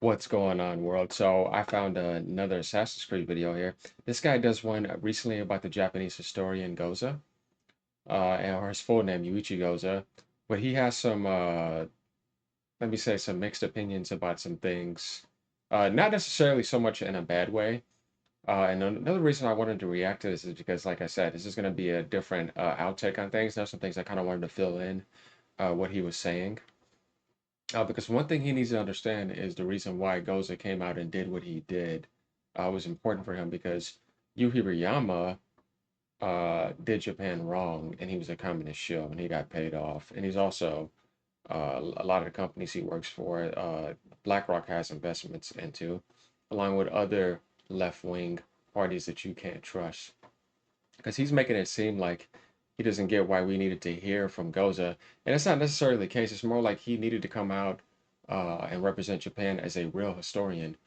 What's going on, world? So I found another Assassin's Creed video here. This guy does one recently about the Japanese historian Goza, or his full name Yuichi Goza, but he has some, let me say, some mixed opinions about some things. Not necessarily so much in a bad way. And another reason I wanted to react to this is because, like I said, this is going to be a different outtake on things. There's some things I kind of wanted to fill in what he was saying. Because one thing he needs to understand is the reason why Goza came out and did what he did was important for him because Yuhiro did Japan wrong and he was a communist shill and he got paid off. And he's also a lot of the companies he works for, BlackRock has investments into, along with other left wing parties that you can't trust. Because he's making it seem like he doesn't get why we needed to hear from Goza. And it's not necessarily the case. It's more like he needed to come out and represent Japan as a real historian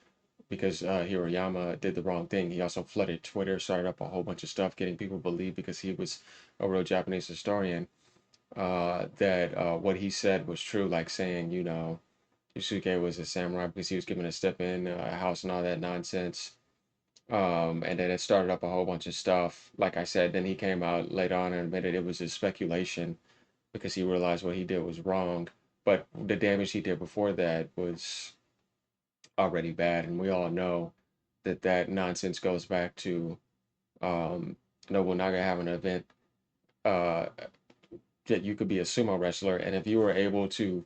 because Hiroyama did the wrong thing. He also flooded Twitter, started up a whole bunch of stuff, getting people to believe because he was a real Japanese historian that what he said was true, like saying, Yusuke was a samurai because he was given a step in a house and all that nonsense. And then it started up a whole bunch of stuff. Like I said, then he came out later on and admitted it was his speculation because he realized what he did was wrong. But the damage he did before that was already bad, and we all know that that nonsense goes back to Nobunaga having an event uh, that you could be a sumo wrestler, and if you were able to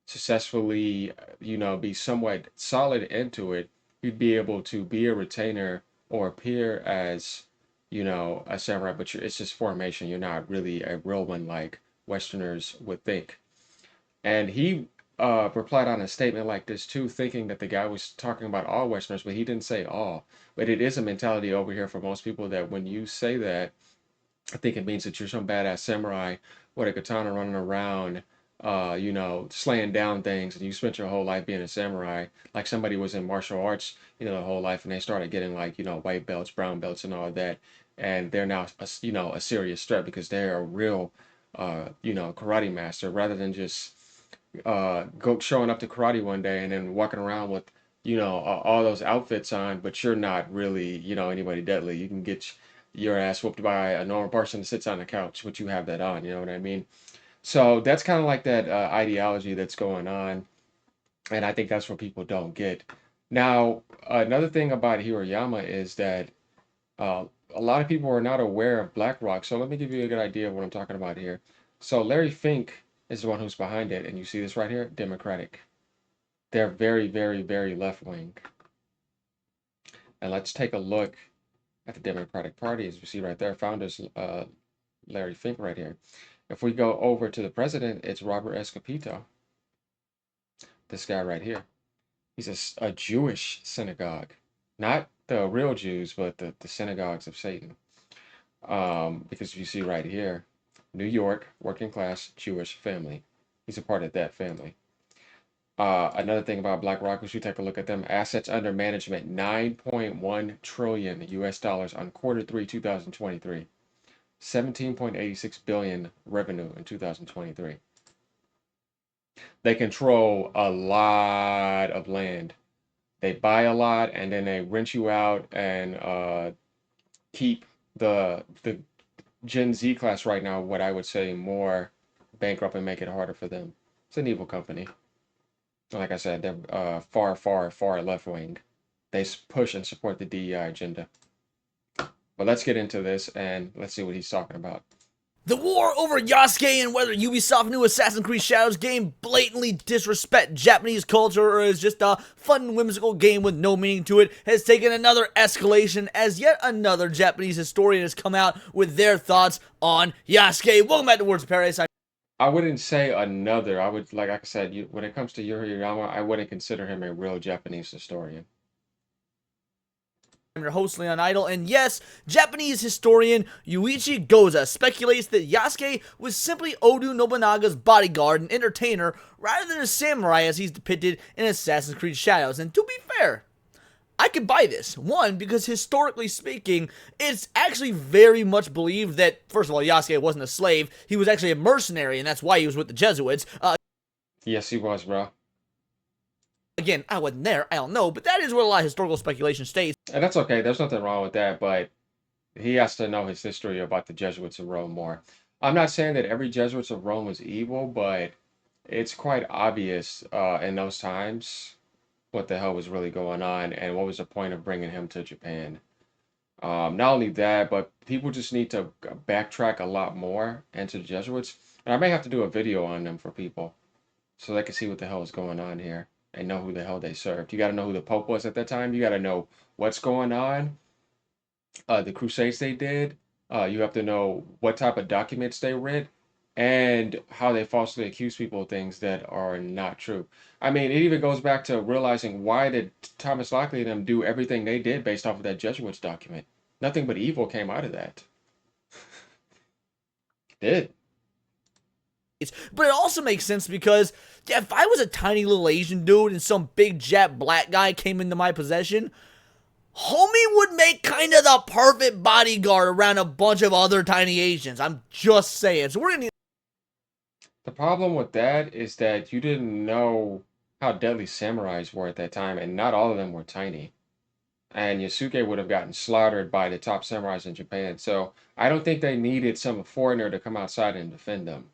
successfully, be somewhat solid into it, you'd be able to be a retainer or appear as, a samurai, but it's just formation. You're not really a real one like Westerners would think. And he replied on a statement like this too, thinking that the guy was talking about all Westerners, but he didn't say all. But it is a mentality over here for most people that when you say that, I think it means that you're some badass samurai with a katana running around, slaying down things, and you spent your whole life being a samurai, like somebody was in martial arts, the whole life, and they started getting like, white belts, brown belts, and all that, and they're now, a serious threat because they're a real, karate master rather than just go showing up to karate one day and then walking around with, all those outfits on, but you're not really, anybody deadly. You can get your ass whooped by a normal person that sits on the couch, but you have that on. You know what I mean? So that's kind of like that ideology that's going on, and I think that's what people don't get. Now, another thing about Hiroyama is that uh, a lot of people are not aware of BlackRock. So let me give you a good idea of what I'm talking about here. So Larry Fink is the one who's behind it, and you see this right here, Democratic. They're very, very, very left wing. And let's take a look at the Democratic Party, as you see right there, founders Larry Fink right here. If we go over to the president, it's Robert Escapito, this guy right here. He's a Jewish synagogue, not the real Jews, but the synagogues of Satan. Because you see right here, New York, working class Jewish family. He's a part of that family. Another thing about BlackRock is you take a look at them. Assets under management, 9.1 trillion US dollars on quarter three, 2023. 17.86 billion revenue in 2023. They control a lot of land. They buy a lot and then they rent you out and keep the Gen Z class right now, what I would say, more bankrupt and make it harder for them. It's an evil company. Like I said, they're far, far, far left wing. They push and support the DEI agenda. But let's get into this and let's see what he's talking about. The war over Yasuke and whether Ubisoft's new Assassin's Creed Shadows game blatantly disrespect Japanese culture or is just a fun, whimsical game with no meaning to it has taken another escalation as yet another Japanese historian has come out with their thoughts on Yasuke. Welcome back to Words of Paradise. I wouldn't say another. I would, like I said, when it comes to Yuri Yama, I wouldn't consider him a real Japanese historian. I'm your host, Leon Idol, and yes, Japanese historian Yuichi Goza speculates that Yasuke was simply Oda Nobunaga's bodyguard and entertainer rather than a samurai as he's depicted in Assassin's Creed Shadows. And to be fair, I could buy this. One, because historically speaking, it's actually very much believed that, first of all, Yasuke wasn't a slave. He was actually a mercenary, and that's why he was with the Jesuits. Yes, he was, bro. Again, I wasn't there, I don't know, but that is what a lot of historical speculation states. And that's okay. There's nothing wrong with that, but he has to know his history about the Jesuits of Rome more. I'm not saying that every Jesuits of Rome was evil, but it's quite obvious in those times what the hell was really going on and what was the point of bringing him to Japan. Not only that, but people just need to backtrack a lot more into the Jesuits. And I may have to do a video on them for people so they can see what the hell is going on here and know who the hell they served. You got to know who the Pope was at that time. You got to know what's going on, the crusades they did. You have to know what type of documents they read and how they falsely accuse people of things that are not true. I mean, it even goes back to realizing why did Thomas Lockley and them do everything they did based off of that Jesuits document. Nothing but evil came out of that. It did. But it also makes sense because yeah, if I was a tiny little Asian dude and some big Jap black guy came into my possession, homie would make kind of the perfect bodyguard around a bunch of other tiny Asians. I'm just saying. So we're gonna need. The problem with that is that you didn't know how deadly samurais were at that time, and not all of them were tiny. And Yasuke would have gotten slaughtered by the top samurais in Japan. So I don't think they needed some foreigner to come outside and defend them.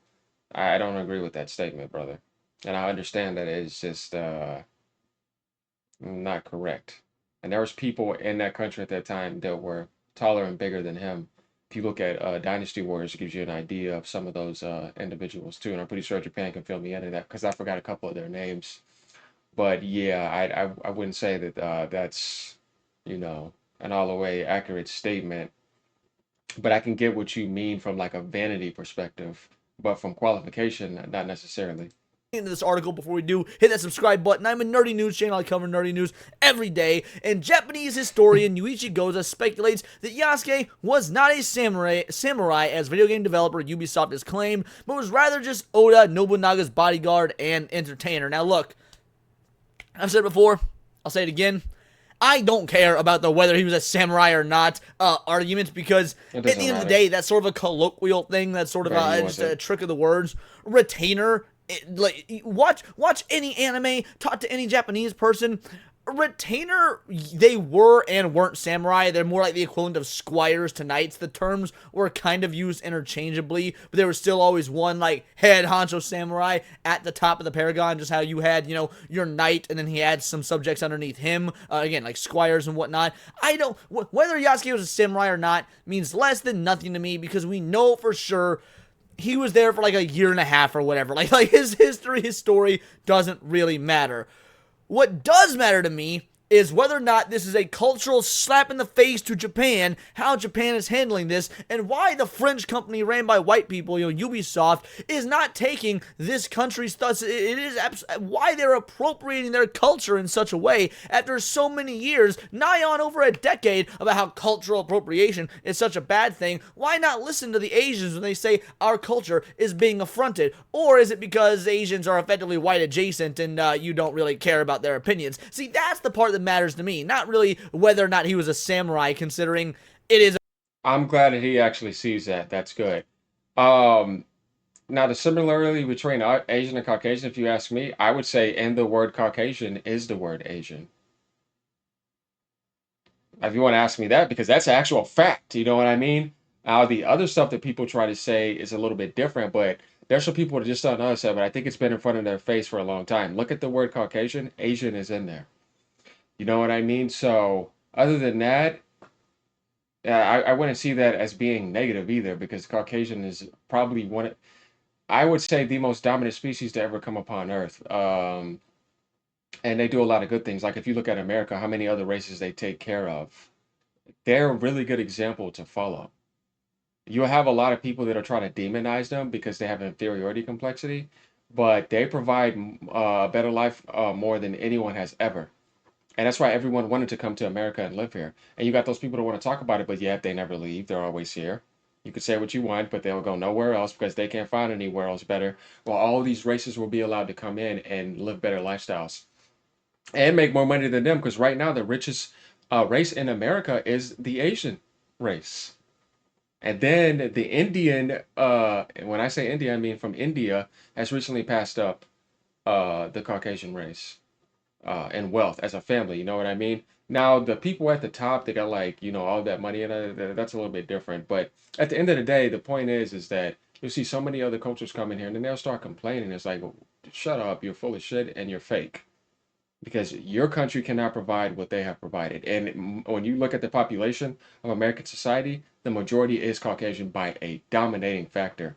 I don't agree with that statement, brother. And I understand that it's just not correct. And there was people in that country at that time that were taller and bigger than him. If you look at Dynasty Warriors, it gives you an idea of some of those individuals too. And I'm pretty sure Japan can fill me in on that because I forgot a couple of their names. But yeah, I wouldn't say that that's an all the way accurate statement. But I can get what you mean from like a vanity perspective, but from qualification, not necessarily. Into this article before we do hit that subscribe button. I'm a nerdy news channel. I cover nerdy news every day, and Japanese historian Yuichi Goza speculates that Yasuke was not a samurai as video game developer Ubisoft has claimed, but was rather just Oda Nobunaga's bodyguard and entertainer. Now look, I've said it before, I'll say it again, I don't care about the whether he was a samurai or not argument, because It at doesn't the end of the matter. day, that's sort of a colloquial thing. That's sort of Right, he just a wasn't. trick of the words. Retainer. Like watch any anime, talk to any Japanese person. Retainer, they were and weren't samurai. They're more like the equivalent of squires to knights. The terms were kind of used interchangeably, but there was still always one like head honcho samurai at the top of the paragon, just how you had, your knight, and then he had some subjects underneath him. Again, like squires and whatnot. I don't, whether Yasuke was a samurai or not means less than nothing to me, because we know for sure he was there for like a year and a half or whatever. Like his history, his story doesn't really matter. What does matter to me is whether or not this is a cultural slap in the face to Japan, how Japan is handling this, and why the French company ran by white people, Ubisoft, is not taking this country's thus. It is why they're appropriating their culture in such a way after so many years, nigh on over a decade, about how cultural appropriation is such a bad thing. Why not listen to the Asians when they say our culture is being affronted? Or is it because Asians are effectively white adjacent and you don't really care about their opinions? See, that's the part that matters to me, not really whether or not he was a samurai, considering it is. I'm glad that he actually sees that. That's good. Um, Now the similarity between Asian and Caucasian, if you ask me, I would say in the word Caucasian is the word Asian. If you want to ask me that, because that's actual fact, you know what I mean? Now the other stuff that people try to say is a little bit different, but there's some people that just don't know that, but I think it's been in front of their face for a long time. Look at the word Caucasian, Asian is in there. You know what I mean? So other than that, I wouldn't see that as being negative either, because Caucasian is probably I would say the most dominant species to ever come upon Earth. And they do a lot of good things. Like if you look at America, how many other races they take care of, they're a really good example to follow. You'll have a lot of people that are trying to demonize them because they have inferiority complexity, but they provide a better life more than anyone has ever. And that's why everyone wanted to come to America and live here. And you got those people that want to talk about it, but yet they never leave. They're always here. You could say what you want, but they'll go nowhere else because they can't find anywhere else better. Well, all these races will be allowed to come in and live better lifestyles and make more money than them, because right now the richest race in America is the Asian race. And then the Indian, and when I say India, I mean from India, has recently passed up the Caucasian race. and wealth as a family. You know what I mean? Now the people at the top, they got like all that money, and that's a little bit different. But at the end of the day, the point is that you'll see so many other cultures come in here, and then they'll start complaining. It's like, shut up, you're full of shit, and you're fake because your country cannot provide what they have provided. And when you look at the population of American society, the majority is Caucasian by a dominating factor.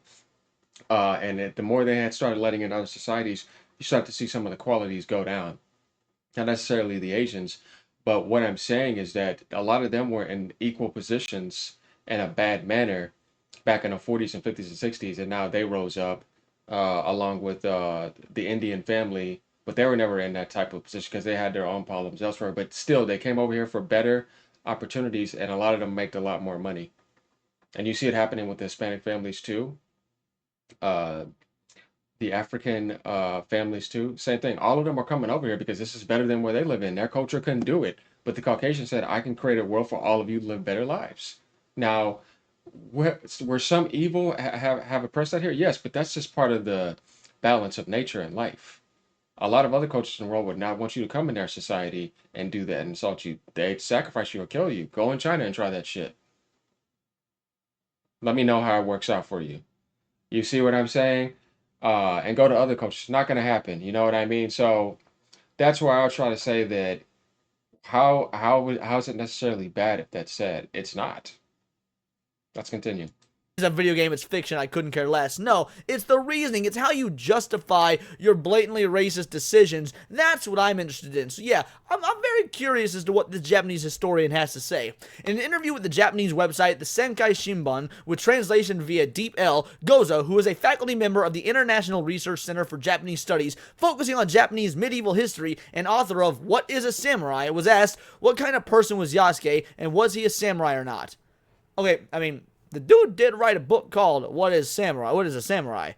The more they had started letting in other societies, you start to see some of the qualities go down. Not necessarily the Asians, but what I'm saying is that a lot of them were in equal positions in a bad manner back in the 40s and 50s and 60s, and now they rose up along with the Indian family, but they were never in that type of position because they had their own problems elsewhere. But still, they came over here for better opportunities, and a lot of them make a lot more money. And you see it happening with the Hispanic families too. Uh, the African families too. Same thing. All of them are coming over here because this is better than where they live in. Their culture couldn't do it, but the Caucasian said, "I can create a world for all of you to live better lives." Now, where some evil have oppressed that here, yes, but that's just part of the balance of nature and life. A lot of other cultures in the world would not want you to come in their society and do that and insult you. They'd sacrifice you or kill you. Go in China and try that shit. Let me know how it works out for you. You see what I'm saying? And go to other cultures. It's not going to happen. You know what I mean? So that's why I'll try to say that how is it necessarily bad if that's said? It's not. Let's continue. A video game, it's fiction, I couldn't care less. No, it's the reasoning, it's how you justify your blatantly racist decisions. That's what I'm interested in. So yeah, I'm very curious as to what the Japanese historian has to say. In an interview with the Japanese website, the Senkai Shimbun, with translation via Deep L, Goza, who is a faculty member of the International Research Center for Japanese Studies, focusing on Japanese medieval history and author of What is a Samurai, was asked what kind of person was Yasuke and was he a samurai or not. Okay, I mean, the dude did write a book called What is Samurai? What is a Samurai?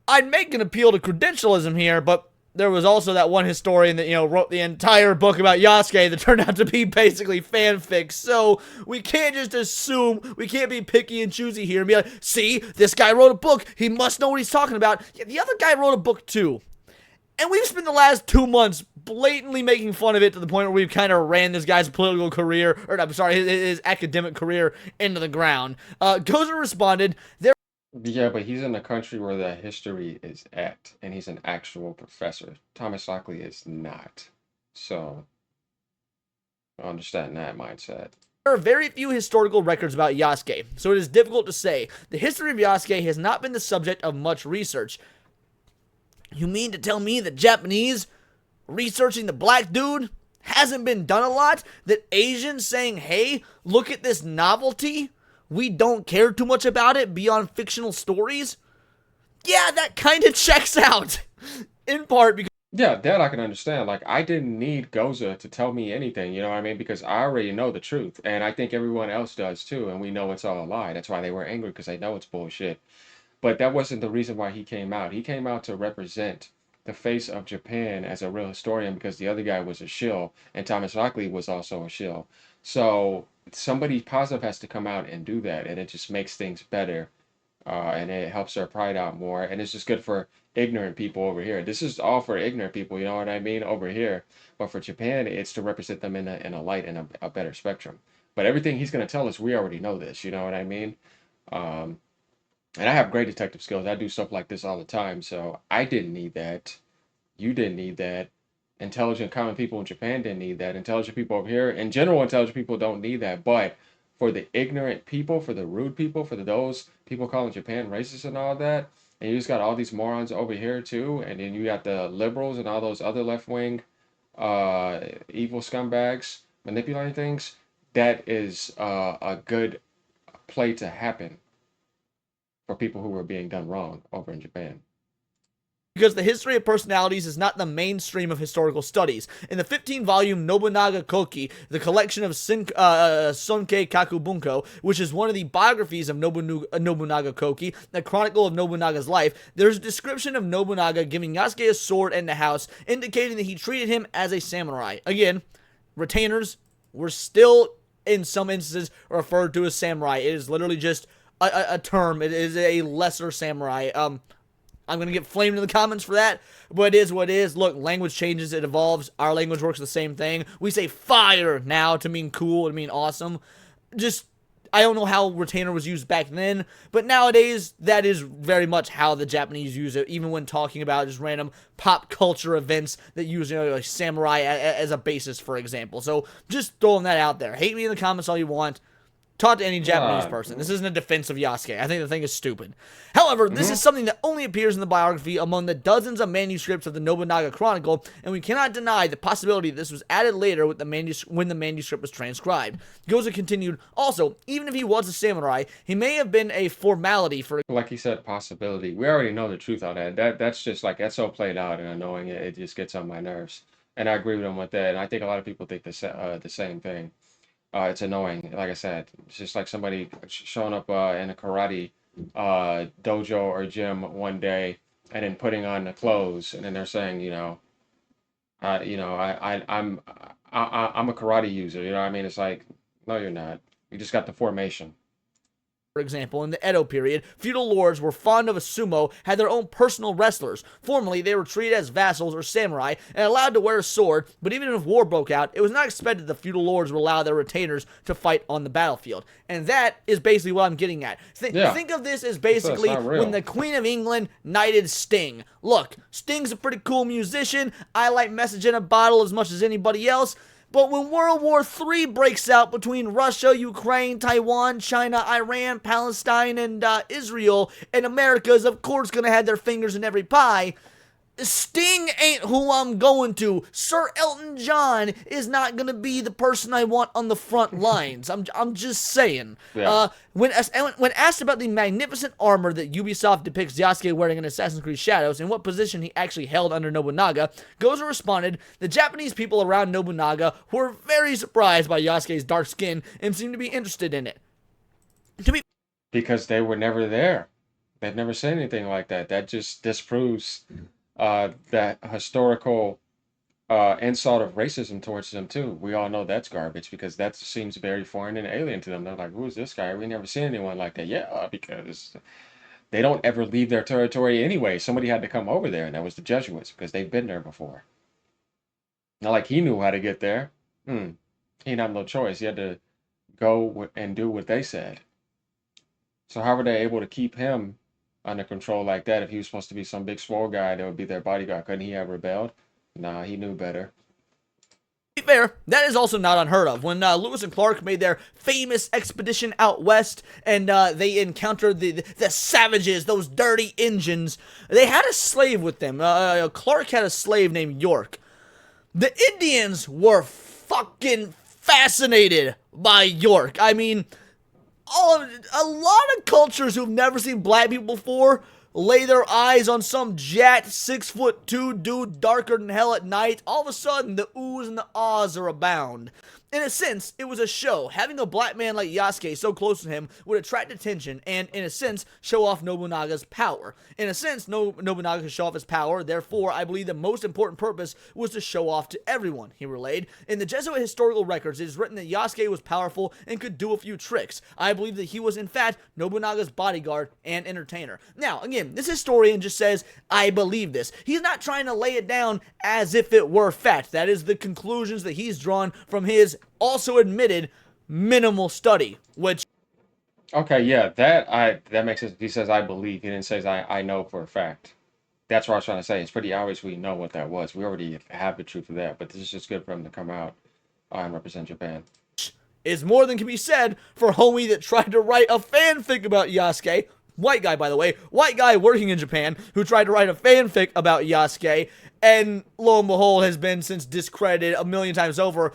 I'd make an appeal to credentialism here, but there was also that one historian that, wrote the entire book about Yasuke that turned out to be basically fanfic. So we can't just assume, we can't be picky and choosy here and be like, see, this guy wrote a book, he must know what he's talking about. Yeah, the other guy wrote a book too. And we've spent the last 2 months blatantly making fun of it to the point where we've kind of ran this guy's political career, or I'm sorry, his academic career into the ground. Goza responded, there. Yeah, but he's in a country where the history is at, and he's an actual professor. Thomas Lockley is not. So I understand that mindset. There are very few historical records about Yasuke, so it is difficult to say. The history of Yasuke has not been the subject of much research. You mean to tell me that Japanese researching the black dude hasn't been done a lot? That Asians saying, hey, look at this novelty? We don't care too much about it beyond fictional stories? Yeah, that kind of checks out. In part because Yeah, that I can understand. Like, I didn't need Goza to tell me anything, you know what I mean? Because I already know the truth, and I think everyone else does too, and we know it's all a lie. That's why they were angry because they know it's bullshit. But that wasn't the reason why he came out. He came out to represent the face of Japan as a real historian because the other guy was a shill, and Thomas Lockley was also a shill. So somebody positive has to come out and do that, and it just makes things better, and it helps their pride out more, and it's just good for ignorant people over here. This is all for ignorant people, you know what I mean, over here. But for Japan, it's to represent them in a light and a better spectrum. But everything he's going to tell us, we already know this, you know what I mean? Um, and I have great detective skills. I do stuff like this all the time. So I didn't need that. You didn't need that. Intelligent, common people in Japan didn't need that. Intelligent people over here, in general, intelligent people don't need that. But for the ignorant people, for the rude people, for those people calling Japan racist and all that, and you just got all these morons over here too, and then you got the liberals and all those other left wing evil scumbags manipulating things, that is a good play to happen for people who were being done wrong over in Japan. the history of personalities is not the mainstream of historical studies. In the 15-volume Nobunaga Koki, the collection of Sonkei Kakubunko, which is one of the biographies of Nobunaga Koki, the chronicle of Nobunaga's life, there's a description of Nobunaga giving Yasuke a sword and a house, indicating that he treated him as a samurai. Again, retainers were still, in some instances, referred to as samurai. It is literally just a term. It is a lesser samurai. I'm going to get flamed in the comments for that, but it is what it is. Look, language changes, it evolves. Our language works the same thing. We say fire now to mean cool, to mean awesome. Just, I don't know how retainer was used back then, but nowadays, that is very much how the Japanese use it, even when talking about just random pop culture events that use, like samurai as a basis, for example. So, just throwing that out there. Hate me in the comments all you want. Talk to any Japanese Uh, person. This isn't a defense of Yasuke. I think the thing is stupid. However, this is something that only appears in the biography among the dozens of manuscripts of the Nobunaga Chronicle, and we cannot deny the possibility that this was added later with when the manuscript was transcribed. Goza continued, also, even if he was a samurai, he may have been a formality for... like he said, possibility. We already know the truth on that. That's just like that's so played out and annoying. It just gets on my nerves. And I agree with him with that. And I think a lot of people think the same thing. It's annoying. Like I said, it's just like somebody showing up in a karate dojo or gym one day and then putting on the clothes, and then they're saying, I'm a karate user. You know what I mean? It's like, no, you're not. You just got the formation. For example, in the Edo period, feudal lords were fond of a sumo, had their own personal wrestlers. Formerly, they were treated as vassals or samurai and allowed to wear a sword, but even if war broke out, it was not expected the feudal lords would allow their retainers to fight on the battlefield. And that is basically what I'm getting at. Yeah, Think of this as that's basically not when real. the Queen of England knighted Sting. Look, Sting's a pretty cool musician. I like Message in a Bottle as much as anybody else. But when World War III breaks out between Russia, Ukraine, Taiwan, China, Iran, Palestine, and Israel, and America's, of course, going to have their fingers in every pie, Sting ain't who I'm going to. Sir Elton John is not going to be the person I want on the front lines. I'm just saying. Yeah. When asked about the magnificent armor that Ubisoft depicts Yasuke wearing in Assassin's Creed Shadows and what position he actually held under Nobunaga, Goza responded, the Japanese people around Nobunaga were very surprised by Yasuke's dark skin and seemed to be interested in it. To be Because they were never there. They've never said anything like that. That just disproves that historical insult of racism towards them too. We all know that's garbage because that seems very foreign and alien to them. They're like, "Who's this guy? We never seen anyone like that." Yeah, because they don't ever leave their territory anyway. Somebody had to come over there, and that was the Jesuits because they've been there before. Not like he knew how to get there. Hmm. He didn't have no choice. He had to go and do what they said. So how were they able to keep him under control like that if he was supposed to be some big swole guy that would be their bodyguard? Couldn't he have rebelled? Nah, he knew better. be fair, that is also not unheard of. When Lewis and Clark made their famous expedition out west and they encountered the savages, those dirty Injuns, they had a slave with them. Clark had a slave named York. The Indians were fucking fascinated by York. I mean, a lot of cultures who've never seen black people before lay their eyes on some jacked 6'2" dude darker than hell at night. All of a sudden, the oohs and the ahs are abound. In a sense, it was a show. Having a black man like Yasuke so close to him would attract attention and, in a sense, show off Nobunaga's power. In a sense, Nobunaga could show off his power. Therefore, I believe the most important purpose was to show off to everyone, he relayed. In the Jesuit historical records, it is written that Yasuke was powerful and could do a few tricks. I believe that he was, in fact, Nobunaga's bodyguard and entertainer. Now, again, this historian just says, I believe this. He's not trying to lay it down as if it were fact. That is the conclusions that he's drawn from his also admitted minimal study, which Okay, yeah, that makes sense. He says I believe. He didn't say I know for a fact. That's what I was trying to say. It's pretty obvious we know what that was. We already have the truth of that, but this is just good for him to come out and represent Japan. is more than can be said for homie that tried to write a fanfic about Yasuke. White guy, by the way. White guy working in Japan who tried to write a fanfic about Yasuke, and lo and behold has been since discredited a million times over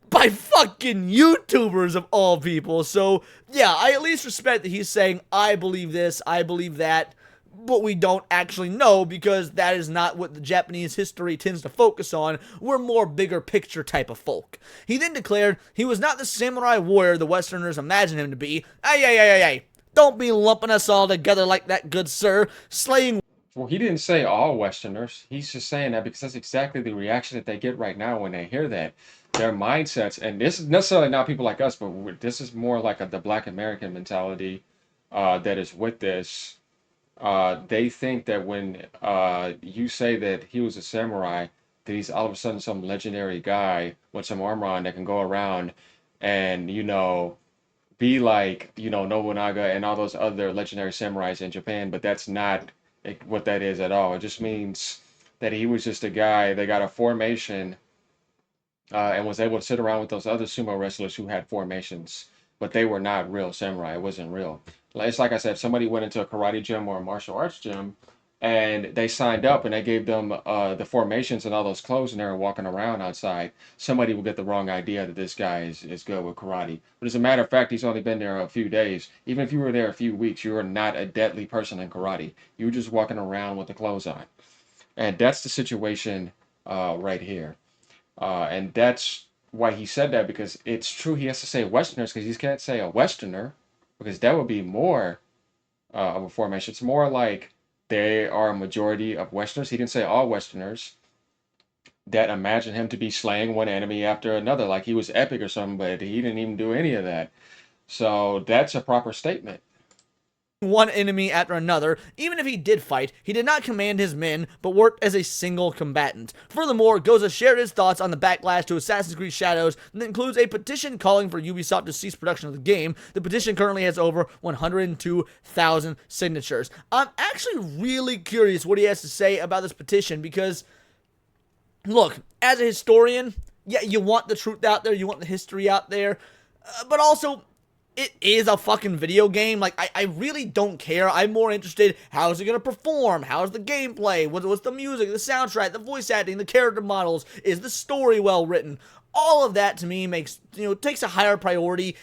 by fucking YouTubers of all people. So, yeah, I at least respect that he's saying, I believe this, I believe that, but we don't actually know because that is not what the Japanese history tends to focus on. We're more bigger picture type of folk. He then declared he was not the samurai warrior the Westerners imagined him to be. Hey, don't be lumping us all together like that, good sir. Slaying... Well, he didn't say all Westerners. He's just saying that because that's exactly the reaction that they get right now when they hear that. Their mindsets, and this is necessarily not people like us, but this is more like the Black American mentality that is with this. They think that when you say that he was a samurai, that he's all of a sudden some legendary guy with some armor on that can go around and, be like, Nobunaga and all those other legendary samurais in Japan, but that's not what that is at all. It just means that he was just a guy that got a formation and was able to sit around with those other sumo wrestlers who had formations, but they were not real samurai. It wasn't real. It's like I said, if somebody went into a karate gym or a martial arts gym and they signed up and they gave them the formations and all those clothes and they were walking around outside, somebody would get the wrong idea that this guy is good with karate. But as a matter of fact, he's only been there a few days. Even if you were there a few weeks, you were not a deadly person in karate. You were just walking around with the clothes on. And that's the situation right here. And that's why he said that, because it's true he has to say Westerners because he can't say a Westerner because that would be more of a formation. It's more like they are a majority of Westerners. He didn't say all Westerners that imagine him to be slaying one enemy after another like he was epic or something, but he didn't even do any of that. So that's a proper statement. one enemy after another. Even if he did fight, he did not command his men, but worked as a single combatant. Furthermore, Goza shared his thoughts on the backlash to Assassin's Creed Shadows that includes a petition calling for Ubisoft to cease production of the game. The petition currently has over 102,000 signatures. I'm actually really curious what he has to say about this petition because, look, as a historian, yeah, you want the truth out there, you want the history out there, but also it is a fucking video game. Like, I really don't care. I'm more interested, how is it going to perform? How's the gameplay? What's the music, the soundtrack, the voice acting, the character models? Is the story well written? All of that to me makes, takes a higher priority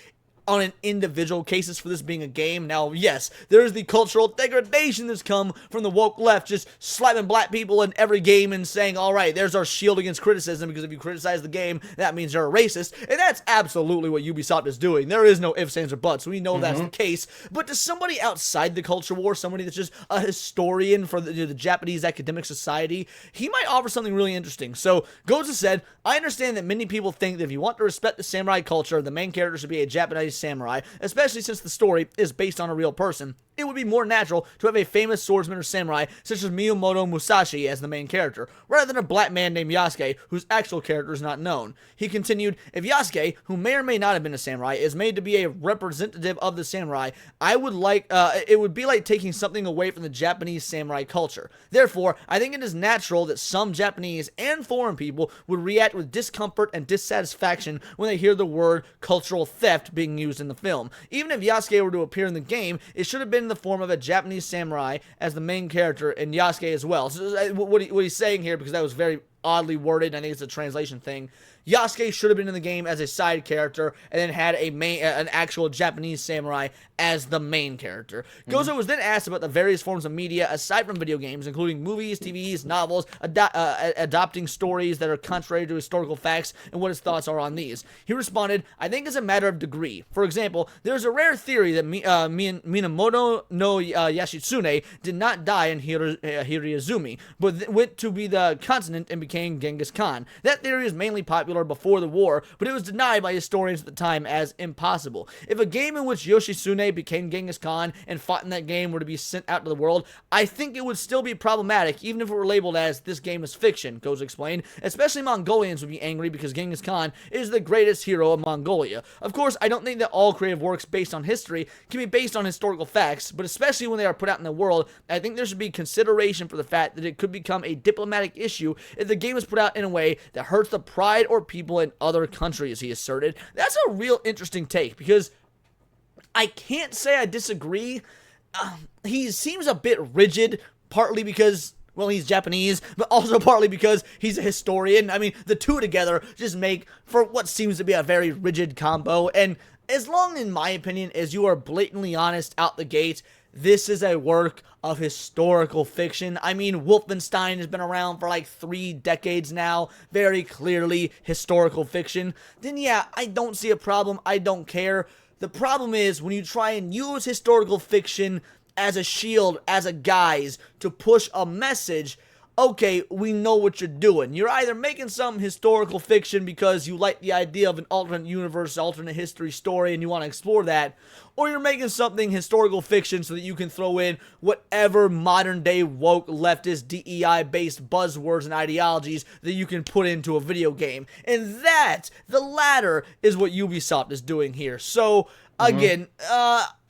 on an individual cases for this being a game. Now, yes, there is the cultural degradation that's come from the woke left, just slapping black people in every game and saying, all right, there's our shield against criticism, because if you criticize the game, that means you're a racist. And that's absolutely what Ubisoft is doing. There is no ifs, ands, or buts. We know that's the case. But to somebody outside the culture war, somebody that's just a historian for the Japanese academic society, he might offer something really interesting. So, Goza said, I understand that many people think that if you want to respect the samurai culture, the main character should be a Japanese samurai, especially since the story is based on a real person. It would be more natural to have a famous swordsman or samurai such as Miyamoto Musashi as the main character, rather than a black man named Yasuke whose actual character is not known. He continued, if Yasuke, who may or may not have been a samurai, is made to be a representative of the samurai, it would be like taking something away from the Japanese samurai culture. Therefore, I think it is natural that some Japanese and foreign people would react with discomfort and dissatisfaction when they hear the word cultural theft being used in the film. Even if Yasuke were to appear in the game, it should have been in the form of a Japanese samurai as the main character, and Yasuke as well. So what he's saying here, because that was very oddly worded, I think it's a translation thing, Yasuke should have been in the game as a side character and then had an actual Japanese samurai as the main character. Gozo was then asked about the various forms of media aside from video games, including movies, TVs, novels, adopting stories that are contrary to historical facts, and what his thoughts are on these. He responded, I think it's a matter of degree. For example, there's a rare theory that Minamoto no Yashitsune did not die in Hiraizumi, but went to be the continent and became Genghis Khan. That theory is mainly popular before the war, but it was denied by historians at the time as impossible. If a game in which Yoshitsune became Genghis Khan and fought in that game were to be sent out to the world, I think it would still be problematic, even if it were labeled as this game is fiction, Goza explained. Especially Mongolians would be angry because Genghis Khan is the greatest hero of Mongolia. Of course, I don't think that all creative works based on history can be based on historical facts, but especially when they are put out in the world, I think there should be consideration for the fact that it could become a diplomatic issue if the game is put out in a way that hurts the pride or people in other countries, he asserted. That's a real interesting take, because I can't say I disagree. He seems a bit rigid, partly because, well, he's Japanese, but also partly because he's a historian. I mean, the two together just make for what seems to be a very rigid combo, and as long, in my opinion, as you are blatantly honest out the gate, this is a work of historical fiction. I mean, Wolfenstein has been around for like 3 decades now, very clearly historical fiction. Then yeah, I don't see a problem, I don't care. The problem is when you try and use historical fiction as a shield, as a guise, to push a message okay, we know what you're doing. You're either making some historical fiction because you like the idea of an alternate universe, alternate history story, and you want to explore that, or you're making something historical fiction so that you can throw in whatever modern day woke leftist DEI based buzzwords and ideologies that you can put into a video game. And that, the latter, is what Ubisoft is doing here. So, Mm-hmm. again,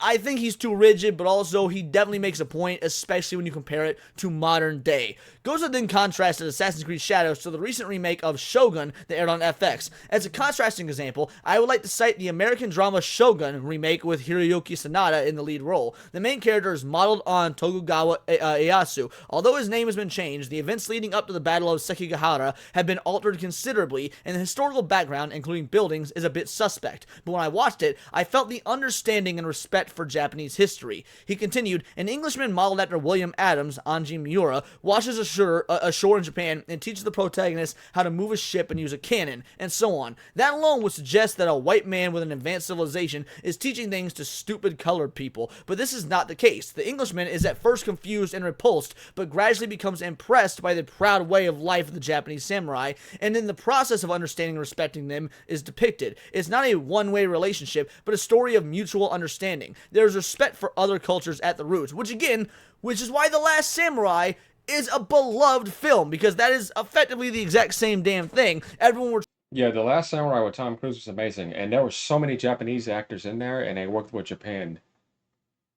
I think he's too rigid, but also he definitely makes a point, especially when you compare it to modern day. Goza then contrasted Assassin's Creed Shadows to the recent remake of Shogun that aired on FX. As a contrasting example, I would like to cite the American drama Shogun remake with Hiroyuki Sanada in the lead role. The main character is modeled on Tokugawa Ieyasu. Although his name has been changed, the events leading up to the Battle of Sekigahara have been altered considerably, and the historical background, including buildings, is a bit suspect. But when I watched it, I felt the understanding and respect for Japanese history. He continued, an Englishman modeled after William Adams, Anji Miura, washes ashore in Japan and teaches the protagonist how to move a ship and use a cannon, and so on. That alone would suggest that a white man with an advanced civilization is teaching things to stupid colored people, but this is not the case. The Englishman is at first confused and repulsed, but gradually becomes impressed by the proud way of life of the Japanese samurai, and in the process of understanding and respecting them is depicted. It's not a one-way relationship, but a story of mutual understanding. There's respect for other cultures at the roots, which is why The Last Samurai is a beloved film, because that is effectively the exact same damn thing. Everyone were Yeah, The Last Samurai with Tom Cruise was amazing, and there were so many Japanese actors in there, and they worked with Japan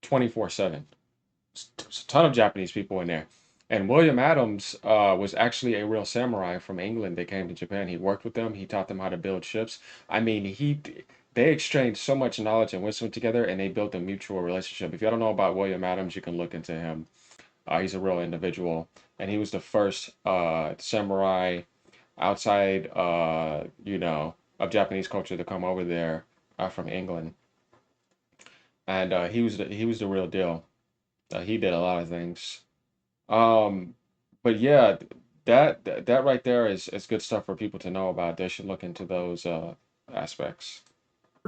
24/7. There's a ton of Japanese people in there. And William Adams was actually a real samurai from England that came to Japan. He worked with them. He taught them how to build ships. I mean, they exchanged so much knowledge and wisdom together, and they built a mutual relationship. If you don't know about William Adams, you can look into him. He's a real individual, and he was the first samurai outside, of Japanese culture to come over there from England, and he was the real deal. He did a lot of things. Um, but yeah, that right there is good stuff for people to know about. They should look into those aspects.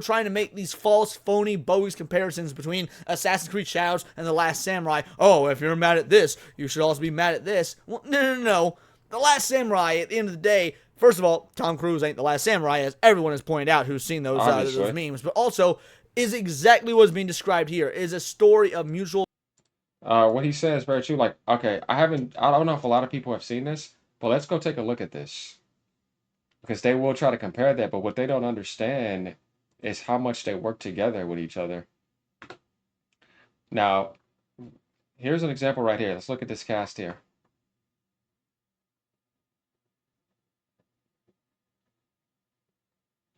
trying to make these false, phony, bogus comparisons between Assassin's Creed Shadows and The Last Samurai. Oh, if you're mad at this, you should also be mad at this. Well, no. The Last Samurai, at the end of the day, first of all, Tom Cruise ain't The Last Samurai, as everyone has pointed out who's seen those Obviously. memes, but also is exactly what's being described here. It is a story of mutual What he said is very true. Like, okay, I don't know if a lot of people have seen this, but let's go take a look at this because they will try to compare that, but what they don't understand is how much they work together with each other. Now, here's an example right here. Let's look at this cast here.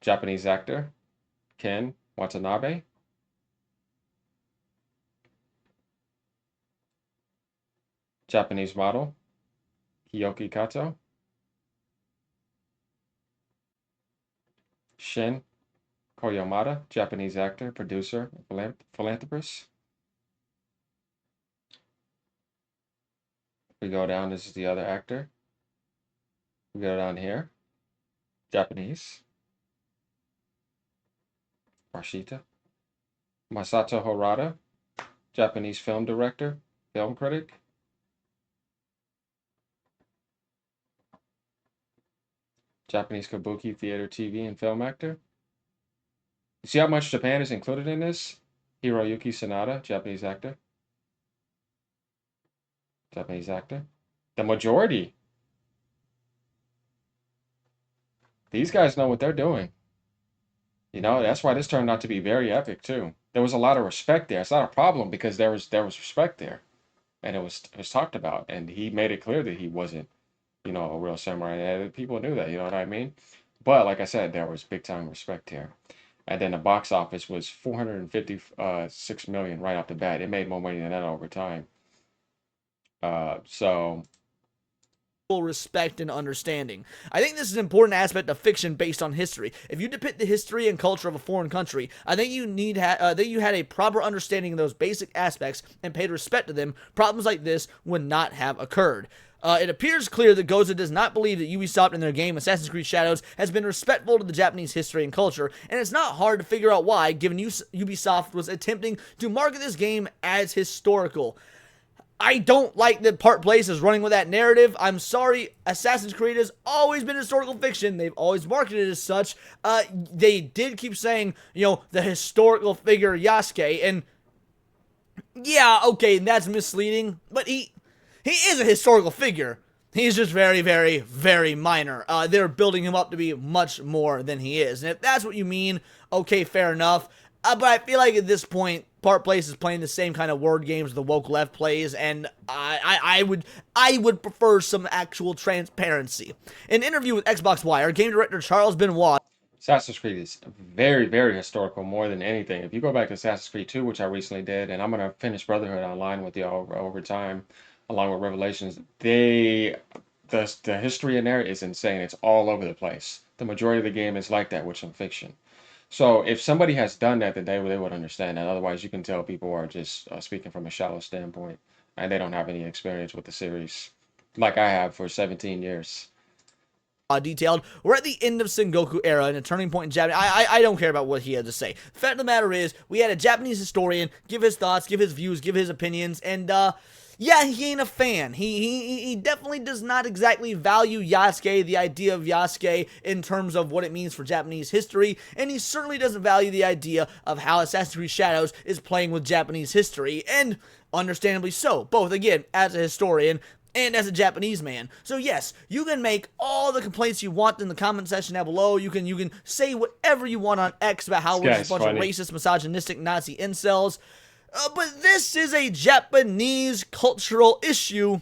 Japanese actor Ken Watanabe, Japanese model Kiyoki Kato, Shin Koyamada, Japanese actor, producer, philanthropist. We go down, this is the other actor. We go down here, Japanese, Rashita. Masato Harada, Japanese film director, film critic. Japanese kabuki theater, TV, and film actor. You see how much Japan is included in this? Hiroyuki Sanada, Japanese actor. Japanese actor. The majority. These guys know what they're doing. That's why this turned out to be very epic too. There was a lot of respect there. It's not a problem because there was respect there, and it was talked about, and he made it clear that he wasn't, a real samurai. And people knew that, you know what I mean? But like I said, there was big time respect here. And then the box office was 456 million right off the bat. It made more money than that over time. So respect and understanding. I think this is an important aspect of fiction based on history. If you depict the history and culture of a foreign country, I think that you had a proper understanding of those basic aspects and paid respect to them. Problems like this would not have occurred. It appears clear that Goza does not believe that Ubisoft in their game Assassin's Creed Shadows has been respectful to the Japanese history and culture, and it's not hard to figure out why, given Ubisoft was attempting to market this game as historical. I don't like that Part Place is running with that narrative. I'm sorry, Assassin's Creed has always been historical fiction. They've always marketed it as such. They did keep saying, the historical figure Yasuke, and yeah, okay, that's misleading, but he is a historical figure. He's just very, very, very minor. They're building him up to be much more than he is. And if that's what you mean, okay, fair enough. But I feel like at this point, Part Place is playing the same kind of word games the woke left plays, and I would prefer some actual transparency. In an interview with Xbox Wire, game director Charles Benoit. Assassin's Creed is very, very historical more than anything. If you go back to Assassin's Creed 2, which I recently did, and I'm gonna finish Brotherhood online with you over time, along with Revelations, the history in there is insane. It's all over the place. The majority of the game is like that with some fiction. So if somebody has done that, then they would understand that. Otherwise, you can tell people are just speaking from a shallow standpoint, and they don't have any experience with the series, like I have for 17 years. Detailed. We're at the end of Sengoku era and a turning point in Japanese. I don't care about what he had to say. The fact of the matter is, we had a Japanese historian give his thoughts, give his views, give his opinions, and yeah, he ain't a fan. He definitely does not exactly value Yasuke, the idea of Yasuke in terms of what it means for Japanese history, and he certainly doesn't value the idea of how Assassin's Creed Shadows is playing with Japanese history, and understandably so. Both, again, as a historian and as a Japanese man. So yes, you can make all the complaints you want in the comment section down below. You can say whatever you want on X about how This we're just guy's a bunch of funny. racist, misogynistic, Nazi incels. But this is a Japanese cultural issue,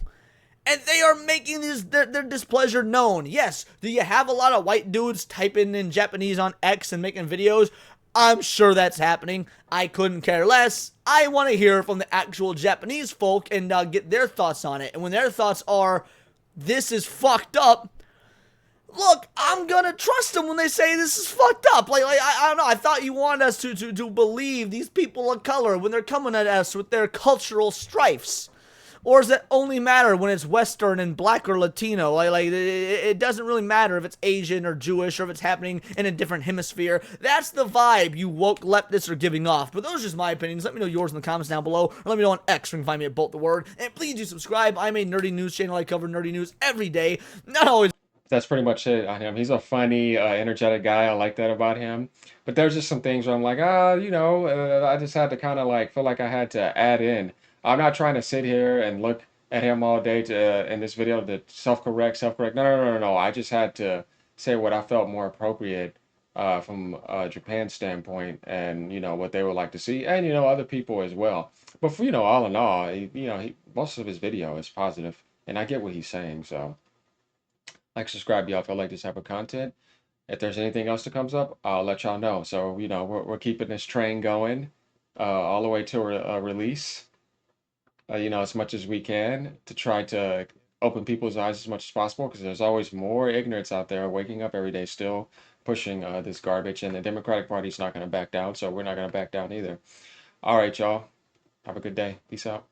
and they are making their displeasure known. Yes, do you have a lot of white dudes typing in Japanese on X and making videos? I'm sure that's happening. I couldn't care less. I want to hear from the actual Japanese folk and get their thoughts on it. And when their thoughts are, this is fucked up, look, I'm gonna trust them when they say this is fucked up. I don't know. I thought you wanted us to believe these people of color when they're coming at us with their cultural strifes. Or does that only matter when it's Western and black or Latino? It doesn't really matter if it's Asian or Jewish or if it's happening in a different hemisphere. That's the vibe you woke leftists are giving off. But those are just my opinions. Let me know yours in the comments down below. Or let me know on X where you can find me at Bolt the Word. And please do subscribe. I'm a nerdy news channel. I cover nerdy news every day. Not always. That's pretty much it on him. He's a funny, energetic guy. I like that about him. But there's just some things where I'm like, I just had to kind of like feel like I had to add in. I'm not trying to sit here and look at him all day in this video to self-correct. No. I just had to say what I felt more appropriate from Japan's standpoint, and what they would like to see, and other people as well. But for all in all, most of his video is positive, and I get what he's saying. So. Like, subscribe, y'all, if you like this type of content. If there's anything else that comes up, I'll let y'all know. So, we're keeping this train going all the way to a release, as much as we can to try to open people's eyes as much as possible because there's always more ignorance out there waking up every day still pushing this garbage. And the Democratic Party's not going to back down, so we're not going to back down either. All right, y'all. Have a good day. Peace out.